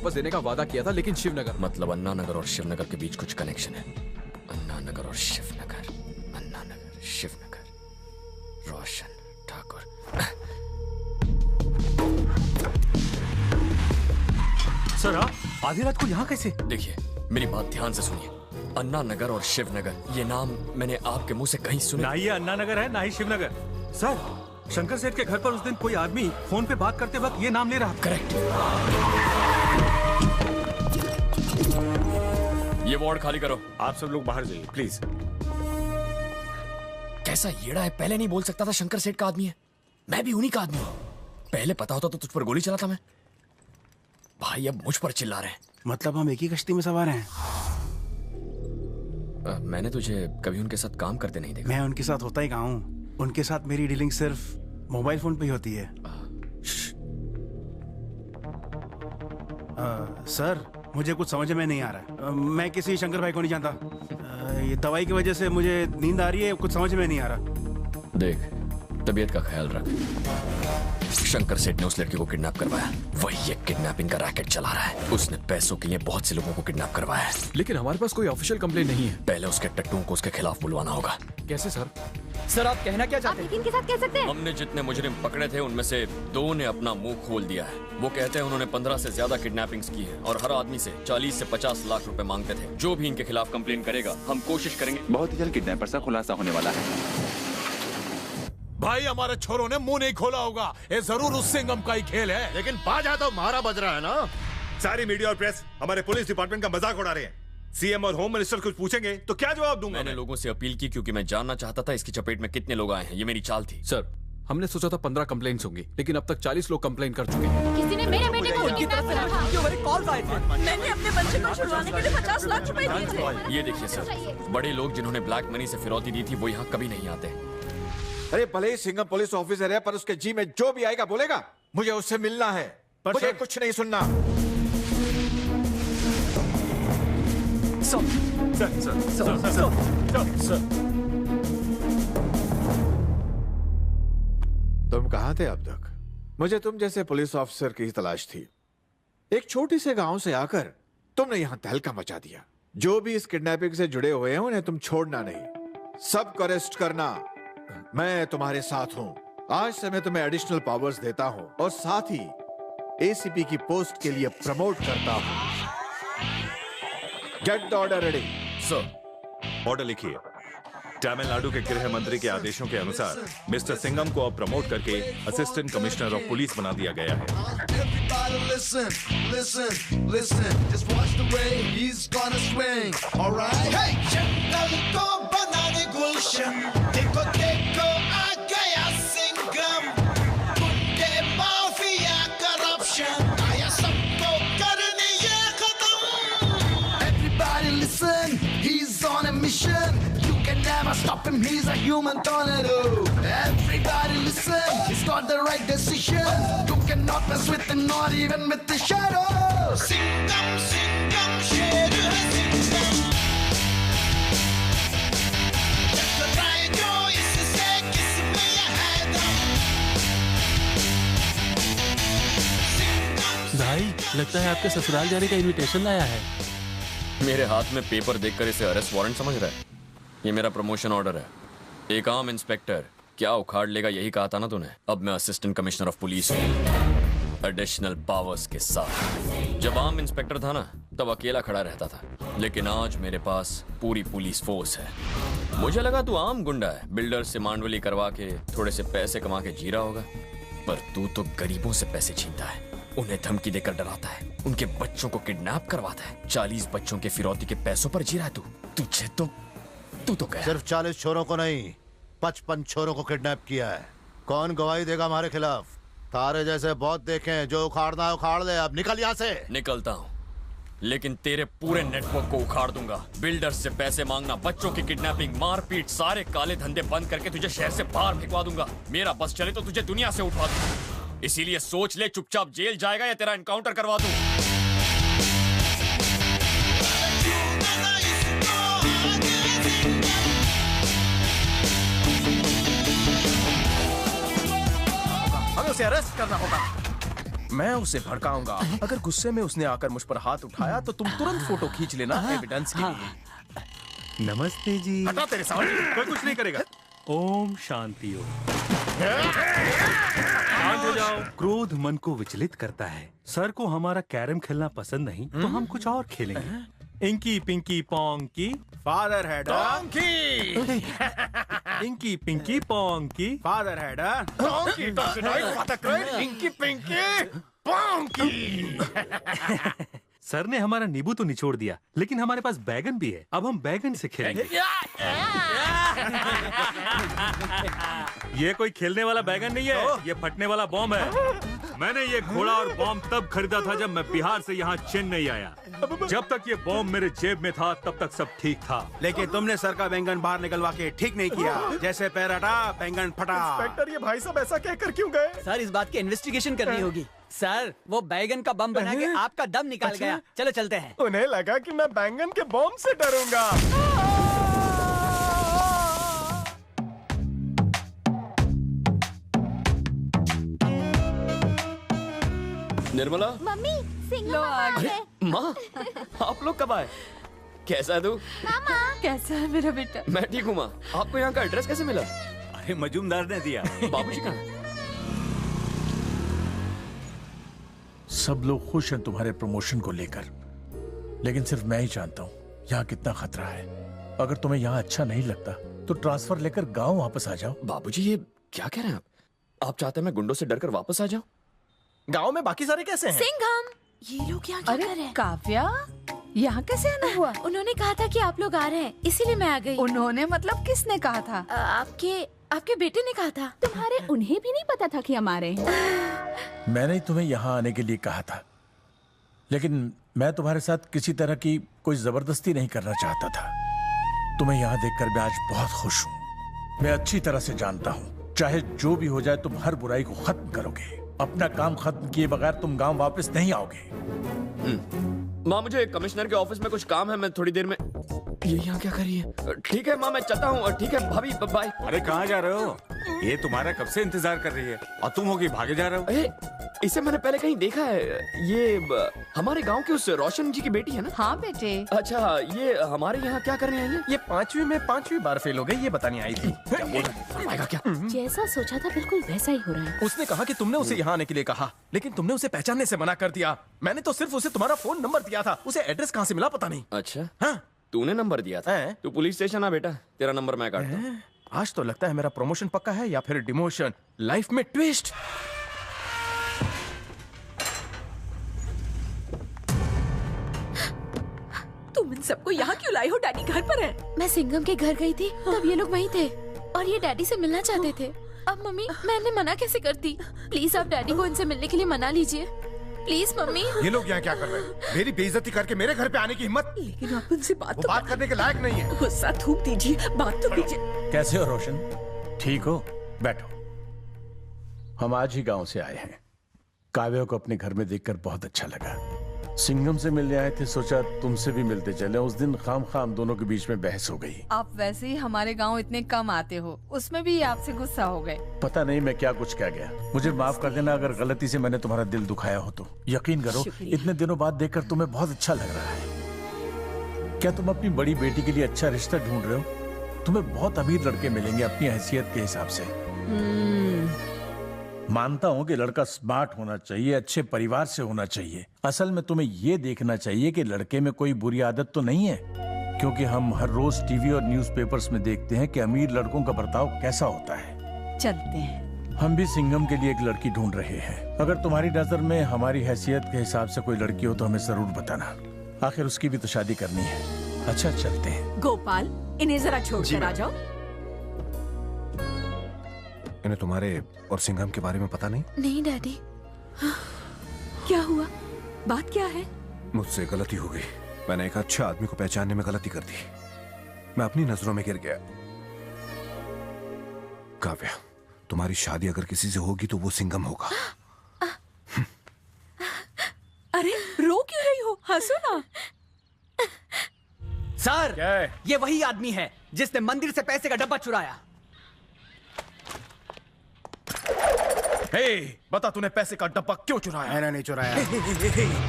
वापस देने का वादा किया था, लेकिन शिवनगर। मतलब अन्ना नगर और शिवनगर के बीच कुछ कनेक्शन है। अन्ना नगर और शिवनगर, अन्ना नगर, शिवनगर, रोशन ठाकुर। सर आप आधी रात को यहाँ कैसे? देखिए मेरी बात ध्यान से सुनिए। अन्ना नगर और शिवनगर, ये नाम मैंने आपके मुंह से कहीं सुने। ना ही ये अन्ना नगर है ना ही शिवनगर। सर शंकर सेठ के घर पर उस दिन कोई आदमी फोन पे बात करते वक्त ये नाम ले रहा। करेक्ट। ये वार्ड खाली करो। आप सब लोग बाहर जाइए प्लीज। कैसा येड़ा है, पहले नहीं बोल सकता था शंकर सेठ का आदमी है? मैं भी उन्हीं का आदमी हूं। पहले पता होता तो तुझ पर गोली चलाता मैं। भाई अब मुझ पर चिल्ला रहे हैं। मतलब हम एक ही कश्ती में सवार हैं। मैंने तुझे कभी उनके साथ काम करते नहीं देखा। मैं उनके साथ होता ही कहाँ हूँ। उनके साथ मेरी डीलिंग सिर्फ मोबाइल फोन पे ही होती है। सर मुझे कुछ समझ में नहीं आ रहा। मैं किसी शंकर भाई को नहीं जानता। ये दवाई की वजह से मुझे नींद आ रही है, कुछ समझ में नहीं आ रहा। देख तबीयत का ख्याल रख। शंकर सेठ ने उस लड़की को किडनैप करवाया। वही एक किडनैपिंग का रैकेट चला रहा है। उसने पैसों के लिए बहुत से लोगों को किडनैप करवाया है। लेकिन हमारे पास कोई ऑफिशियल कंप्लेंट नहीं है। पहले उसके टट्टुओं को उसके खिलाफ बुलवाना होगा। कैसे सर? सर आप कहना क्या चाहते हैं? इनके साथ कह सकते हैं? हमने जितने मुजरिम पकड़े थे उनमें से 2 ने अपना मुंह खोल दिया है। वो कहते हैं उन्होंने 15 से ज्यादा किडनैपिंग्स की है और हर आदमी से 40 से 50 लाख रुपए मांगते थे। जो भी इनके खिलाफ कंप्लेन करेगा हम कोशिश करेंगे। बहुत ही जल्द किडनैपर्स का खुलासा होने वाला है। भाई हमारे छोरों ने मुंह नहीं खोला होगा, ये जरूर उस सिंघम का ही खेल है। लेकिन बाजा तो मारा बज रहा है ना। सारी मीडिया और प्रेस हमारे पुलिस डिपार्टमेंट का मजाक उड़ा रहे हैं। सीएम और होम मिनिस्टर कुछ पूछेंगे तो क्या जवाब दूंगा? मैंने लोगों से अपील की क्योंकि मैं जानना चाहता था इसकी चपेट में कितने लोग आए हैं। ये मेरी चाल थी। सर हमने सोचा था 15 कंप्लेंट्स होंगी, लेकिन अब तक 40 लोग कंप्लेन कर चुके हैं। किसी ने मेरे बेटे को किडनैप करा था। कॉल आए थे। मैंने अपने बच्चे को छुड़वाने के लिए 50 लाख रुपए दिए थे। ये देखिए सर, बड़े लोग जिन्होंने ब्लैक मनी से फिरौती दी थी वो यहाँ कभी नहीं आते। अरे भले ही सिंघम पुलिस ऑफिसर है, पर उसके जी में जो भी आएगा बोलेगा मुझे उससे मिलना है। पर मुझे कुछ नहीं सुनना। तुम कहां थे अब तक? मुझे तुम जैसे पुलिस ऑफिसर की तलाश थी। एक छोटी से गांव से आकर तुमने यहां तहलका मचा दिया। जो भी इस किडनैपिंग से जुड़े हुए हैं उन्हें तुम छोड़ना नहीं, सबको अरेस्ट करना। मैं तुम्हारे साथ हूं। आज से मैं तुम्हें एडिशनल पावर्स देता हूं और साथ ही एसीपी की पोस्ट के लिए प्रमोट करता हूं। Get the order ready. Sir order लिखिए। तमिलनाडु के गृह मंत्री के आदेशों के अनुसार मिस्टर सिंघम को अब प्रमोट करके असिस्टेंट कमिश्नर ऑफ पुलिस बना दिया गया है। Listen, listen, listen. Just watch the way he's gonna swing. All right. Hey, जंगल को बनाने गुलशन, देखो देखो आ गया सिंघम। गुंडे माफिया करप्शन, आया सबको करने ये खत्म। Everybody listen, he's on a mission. You can never stop him, he's a human tornado. Everybody listen, he's got the right decision. You cannot mess with him, not even with the shadow. Singham, Singham, शेर है Singham. टकराए जो इससे किसमें यह है दम. भाई लगता है आपके ससुराल जाने का इनविटेशन आया है। मेरे हाथ में पेपर देखकर इसे अरेस्ट वारंट समझ रहा है? ये मेरा प्रमोशन ऑर्डर है। एक आम इंस्पेक्टर क्या उखाड़ लेगा यही कहा था ना तूने। अब मैं असिस्टेंट कमिश्नर ऑफ पुलिस हूँ, एडिशनल पावर्स के साथ। जब आम इंस्पेक्टर था ना तब अकेला खड़ा रहता था, लेकिन आज मेरे पास पूरी पुलिस फोर्स है। मुझे लगा तू आम गुंडा है, बिल्डर से मांडवली करवा के थोड़े से पैसे कमा के जी रहा होगा, पर तू तो गरीबों से पैसे छीनता है, उन्हें धमकी देकर डराता है, उनके बच्चों को किडनैप करवाता है। 40 बच्चों के फिरौती के पैसों पर जी रहा है तू। तुझे तो तू तो कह सिर्फ 40 छोरों को नहीं 55 छोरों को किडनैप किया है। कौन गवाही देगा हमारे खिलाफ? तारे जैसे बहुत देखे हैं, जो उखाड़ना है उखाड़ ले। अब निकल यहाँ से। निकलता हूँ, लेकिन तेरे पूरे नेटवर्क को उखाड़ दूंगा। बिल्डर से पैसे मांगना, बच्चों की किडनैपिंग, मारपीट, सारे काले धंधे बंद करके तुझे शहर से बाहर भिजवा दूंगा। मेरा बस चले तो तुझे दुनिया से उठवा दूंगा। इसीलिए सोच ले, चुपचाप जेल जाएगा या तेरा एनकाउंटर करवा दूं। हमें उसे अरेस्ट करना होगा। मैं उसे भड़काऊंगा। अगर गुस्से में उसने आकर मुझ पर हाथ उठाया तो तुम तुरंत फोटो खींच लेना एविडेंस के लिए। नमस्ते जी। हटा तेरे सामने। कोई कुछ नहीं करेगा। ओम शांति ओम। शांत हो जाओ। क्रोध मन को विचलित करता है। सर को हमारा कैरम खेलना पसंद नहीं तो हम कुछ और खेलेंगे। Inky pinky ponky father had inky pinky ponky father had inky pinky ponky. Sir ने हमारा नींबू तो निचोड़ दिया, लेकिन हमारे पास बैगन भी है। अब हम बैगन से खेलेंगे। ये कोई खेलने वाला बैगन नहीं है, ये फटने वाला बॉम्ब है। मैंने ये घोड़ा और बॉम्ब तब खरीदा था जब मैं बिहार से यहाँ चेन्नई आया। जब तक ये बॉम्ब मेरे जेब में था तब तक सब ठीक था। लेकिन तुमने सर का बैंगन बाहर निकलवा के ठीक नहीं किया। जैसे पैर हटा बैंगन फटा। इंस्पेक्टर, ये भाई साहब ऐसा कहकर क्यों गए? सर, इस बात की इन्वेस्टिगेशन करनी होगी। सर, वो बैगन का बम बना के आपका दम निकाल गया। चलो चलते हैं। उन्हें लगा कि मैं बैंगन के बॉम्ब से डरूंगा। निर्मला, मम्मी सिंघम आ गए। माँ, आप लोग कब आए? कैसा है तू? मामा कैसा है मेरा बेटा? मैं ठीक हूँ माँ। आपको यहाँ का एड्रेस कैसे मिला? अरे मजूमदार ने दिया। बाबूजी कहाँ? सब लोग खुश हैं तुम्हारे प्रमोशन को लेकर, लेकिन सिर्फ मैं ही जानता हूँ यहाँ कितना खतरा है। अगर तुम्हें यहाँ अच्छा नहीं लगता तो ट्रांसफर लेकर गांव वापस आ जाओ। बाबूजी, ये क्या कह रहे हैं आप? आप चाहते हैं मैं गुंडों से डरकर वापस आ जाऊँ? गांव में बाकी सारे कैसे हैं? सिंघम, ये लोग यहाँ क्या कर रहे हैं? काव्या, यहाँ कैसे आना हुआ? उन्होंने कहा था कि आप लोग आ रहे हैं, इसीलिए मैं आ गई। उन्होंने मतलब किसने कहा था? आपके बेटे ने कहा था। तुम्हारे उन्हें भी नहीं पता था कि हम आ रहे हैं। मैंने तुम्हें यहाँ आने के लिए कहा था, लेकिन मैं तुम्हारे साथ किसी तरह की कोई जबरदस्ती नहीं करना चाहता था। तुम्हें यहाँ देखकर मैं आज बहुत खुश हूँ। मैं अच्छी तरह से जानता हूँ चाहे जो भी हो जाए तुम हर बुराई को खत्म करोगे। अपना काम खत्म किए बगैर तुम गांव वापस नहीं आओगे। माँ, मुझे कमिश्नर के ऑफिस में कुछ काम है, मैं थोड़ी देर में। ये यहाँ क्या कर रही है? ठीक है माँ, मैं चलता हूँ। ठीक है भाभी, बाय। अरे कहाँ जा रहे हो? ये तुम्हारा कब से इंतजार कर रही है और तुम होगी भागे जा रहे हो। अरे, इसे मैंने पहले कहीं देखा है। ये हमारे गांव के उस रोशन जी की बेटी है ना? हाँ बेटे। अच्छा, ये हमारे यहाँ क्या करने आई है? ये 5वीं में 5वीं बार फेल हो गई, ये बताने आई थी। क्या? जैसा सोचा था बिल्कुल वैसा ही हो रहा है। उसने कहा कि तुमने उसे यहाँ आने के लिए कहा, लेकिन तुमने उसे पहचानने से मना कर दिया। मैंने तो सिर्फ उसे तुम्हारा फोन नंबर दिया था, उसे एड्रेस कहाँ से मिला पता नहीं। अच्छा, हाँ? तूने नंबर दिया था? तू पुलिस स्टेशन आ बेटा, तेरा नंबर मैं काटता हूँ। आज तो लगता है मेरा प्रमोशन पक्का है या फिर डिमोशन। लाइफ में ट्विस्ट। तुम इन सबको यहाँ क्यों लाई हो? डैडी घर पर है। मैं सिंघम के घर गई थी, तब ये लोग वहीं थे और ये डैडी से मिलना चाहते थे। अब मम्मी, मैंने मना कैसे करती? प्लीज आप डैडी को इनसे मिलने के लिए मना लीजिए, प्लीज मम्मी। ये लोग यहाँ क्या कर रहे हैं? मेरी बेइज्जती करके मेरे घर पे आने की हिम्मत? लेकिन आप उनसे बात करने के लायक नहीं है। गुस्सा थूक दीजिए, बात तो कीजिए। कैसे हो रोशन? ठीक हो? बैठो। हम आज ही गांव से आए हैं। काव्या को अपने घर में देखकर बहुत अच्छा लगा। सिंघम से मिलने आए थे, सोचा तुमसे भी मिलते चले। उस दिन खाम दोनों के बीच में बहस हो गई। आप वैसे ही हमारे गांव इतने कम आते हो, उसमें भी आपसे गुस्सा हो गए। पता नहीं मैं क्या कुछ कह गया। मुझे माफ कर देना अगर गलती से मैंने तुम्हारा दिल दुखाया हो तो। यकीन करो इतने दिनों बाद देखकर तुम्हें बहुत अच्छा लग रहा है। क्या तुम अपनी बड़ी बेटी के लिए अच्छा रिश्ता ढूंढ रहे हो? तुम्हें बहुत अमीर लड़के मिलेंगे अपनी हैसियत के हिसाब से। मानता हूं कि लड़का स्मार्ट होना चाहिए, अच्छे परिवार से होना चाहिए। असल में तुम्हें यह देखना चाहिए कि लड़के में कोई बुरी आदत तो नहीं है, क्योंकि हम हर रोज टीवी और न्यूज़पेपर्स में देखते हैं कि अमीर लड़कों का बर्ताव कैसा होता है। चलते हैं। हम भी सिंघम के लिए एक लड़की ढूंढ रहे हैं। अगर तुम्हारी नजर में हमारी हैसियत के हिसाब से कोई लड़की हो तो हमें जरूर बताना। आखिर उसकी भी तो शादी करनी है। अच्छा, चलते हैं। गोपाल, इन्हें जरा छोड़कर आ जाओ। इन्हें तुम्हारे और सिंघम के बारे में पता नहीं? नहीं डैडी। क्या हुआ? बात क्या है? मुझसे गलती हो गई। मैंने एक अच्छे आदमी को पहचानने में गलती कर दी। मैं अपनी नजरों में गिर गया। काव्या, तुम्हारी शादी अगर किसी से होगी तो वो सिंघम होगा। अरे रो क्यों रही हो? हंसो ना। सर, ये वही आदमी है जिसने मंदिर से पैसे का डब्बा चुराया। बता तूने पैसे का डब्बा क्यों चुराया? मैंने नहीं चुराया।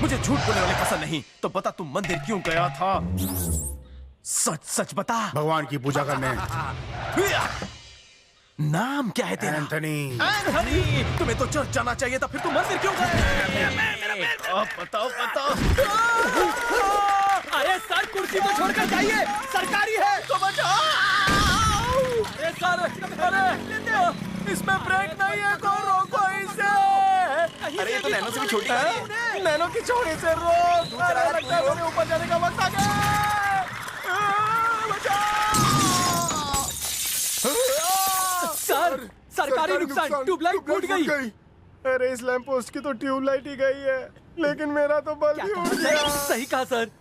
मुझे झूठ बोलने वाले पसंद नहीं, तो बता तू मंदिर क्यों गया था? सच सच बता। भगवान की पूजा करने। नाम क्या है तेरा? एंथनी। एंथनी, तुम्हें तो चर्च जाना चाहिए था, फिर तुम मंदिर क्यों गए? बताओ बताओ। अरे सर, कुर्सी तो छोड़कर जाइए, सरकारी है तो बचाओ। अरे सर, अरे इसमें ब्रेक नहीं है, कौन रोको इसे? अरे ये तो नैनो से भी छोटी है। नैनो की छोड़ी से रोक। अरे लगता है मेरे ऊपर जाने का वक्त आ गया। सर, सरकारी नुकसान, ट्यूबलाइट फूट गई। अरे इस लैंप पोस्ट की तो ट्यूबलाइट ही गई है, लेकिन मेरा तो बल्ब ही उड़ गया। सही कहा सर।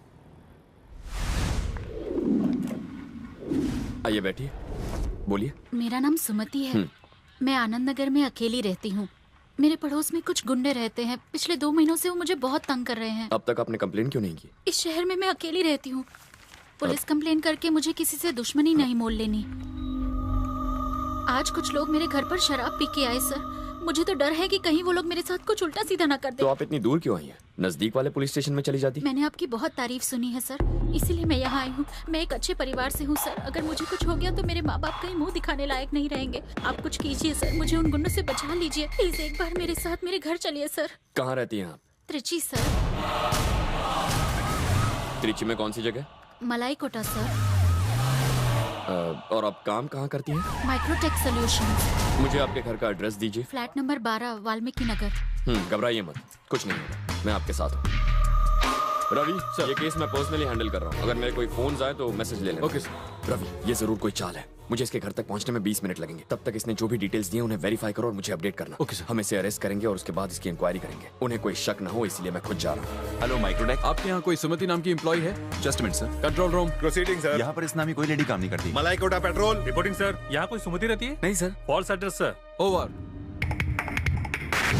आइए बैठिए, बोलिए। मेरा नाम सुमति है। मैं आनंद नगर में अकेली रहती हूँ। मेरे पड़ोस में कुछ गुंडे रहते हैं। पिछले 2 महीनों से वो मुझे बहुत तंग कर रहे हैं। अब तक आपने कंप्लेन क्यों नहीं की? इस शहर में मैं अकेली रहती हूँ। पुलिस कंप्लेन करके मुझे किसी से दुश्मनी नहीं मोल लेनी। आज कुछ लोग मेरे घर पर शराब पी के आए सर। मुझे तो डर है कि कहीं वो लोग मेरे साथ कुछ उल्टा सीधा ना कर दे। तो आप इतनी दूर क्यों आई हैं? नजदीक वाले पुलिस स्टेशन में चली जाती। मैंने आपकी बहुत तारीफ सुनी है सर, इसीलिए मैं यहाँ आई हूँ। मैं एक अच्छे परिवार से हूँ सर। अगर मुझे कुछ हो गया तो मेरे माँ बाप कहीं मुंह दिखाने लायक नहीं रहेंगे। आप कुछ कीजिए सर, मुझे उन गुंडों से बचा लीजिए प्लीज। एक बार मेरे साथ मेरे घर चलिए सर। कहाँ रहती हैं आप? त्रिची सर। त्रिची में कौन सी जगह? मलाई कोटा सर। और आप काम कहाँ करती हैं? Microtek solutions. मुझे आपके घर का एड्रेस दीजिए। Flat number 12 Valmiki Nagar. घबराइए मत, कुछ नहीं होगा, मैं आपके साथ हूँ। रवि सर, ये केस मैं पर्सनली हैंडल कर रहा हूँ। अगर मेरे कोई फोन आए तो मैसेज ले लेना। Okay sir. रवि, ये जरूर कोई चाल है। मुझे इसके घर तक पहुंचने में 20 मिनट लगेंगे। तब तक इसने जो भी डिटेल्स दिए उन्हें वेरीफाई करो और मुझे अपडेट करना। Okay sir. हम इसे अरेस्ट करेंगे और उसके बाद इसकी इंक्वायरी करेंगे। उन्हें कोई शक न हो, इसलिए मैं खुद जा रहा हूँ। हेलो माइक्रोडेक। आपके यहाँ कोई सुमति नाम की एम्प्लॉय है? Just minute sir. Control room. Proceeding sir. यहाँ पर इस नामी कोई लेडी काम नहीं करती। मलाई कोटा पेट्रोल। Reporting sir. यहाँ कोई सुमति रहती है? नहीं sir. False address sir. Over.